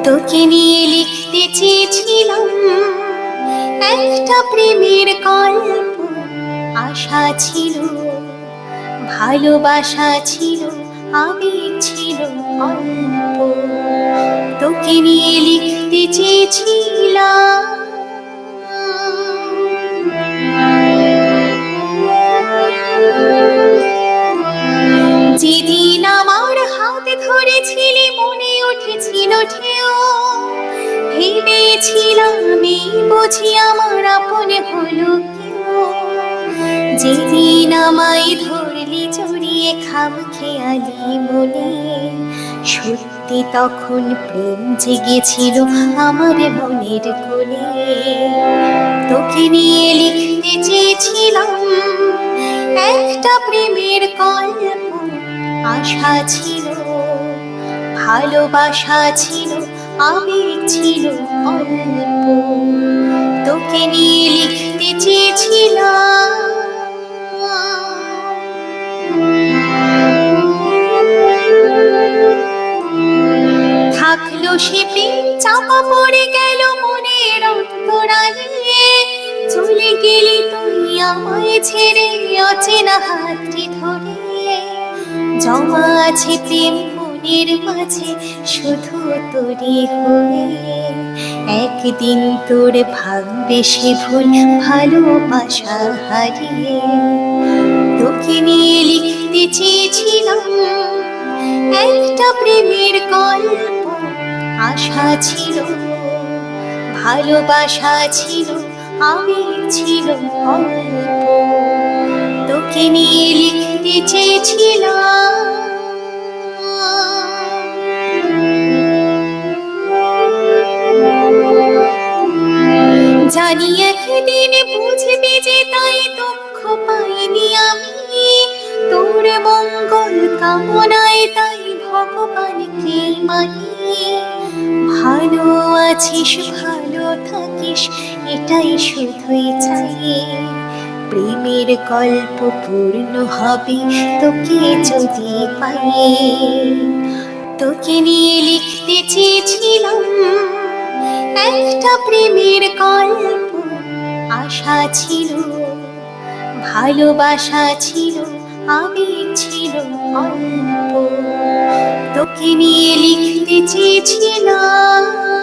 তোকে নিয়ে লিখতে চেয়েছিলাম একটা প্রেমের গল্প। আশা ছিল, ভালোবাসা ছিল, আবেগ ছিল অল্প। তোকে নিয়ে লিখতে চেয়েছিলাম। যেদিন আমার হাত ধরেছিলি মনে উঠেছিল ঢেউ, ভেবেছিলাম এই বুঝি আমার আপন হলো কেউ। যেদিন আমায় ধরলি জড়িয়ে খামখেয়ালি মনে, সত্যি তখন প্রেম জেগেছিল আমার মনের কোণে। তোকে নিয়ে লিখতে চেয়েছিলাম একটা প্রেমের গল্প। আশা ছিল, ভালোবাসা ছিল, আবেগ ছিল অল্প। তোকে নিয়ে লিখতে চেয়েছিলাম। থাকলো সে প্রেম চাপা পড়ে গেল মনের অন্তরালে। চলে গেলি তুই আমায় ছেড়ে অচেনা হাতটি ধরে। জমা আছে প্রেম মনের মাঝে শুধু তোরে হয়ে। একদিন তোর ভাঙবে সে ভুল ভালোবাসা হারিয়ে। তোকে নিয়ে লিখতে চেয়েছিলাম একটা প্রেমের গল্প। আশা ছিল, ভালোবাসা ছিল, আবেগ ছিল অল্প। তোকে নিয়ে লিখতে চেয়েছিলাম। জানি একদিন বুঝবি যে তাই দুঃখ পাইনি আমি। তোর মঙ্গল কামনায় তাই ভগবানকে মানি। ভালো আছিস, ভালো থাকিস, এটাই শুধুই চাই। প্রেমের গল্প পূর্ণ হবে তোকে যদি পাই। তোকে নিয়ে লিখতে চেয়েছিলাম একটা প্রেমের গল্প। আশা ছিল, ভালোবাসা ছিল, আবেগ ছিল অল্প। তোকে নিয়ে লিখতে চেয়েছিলাম।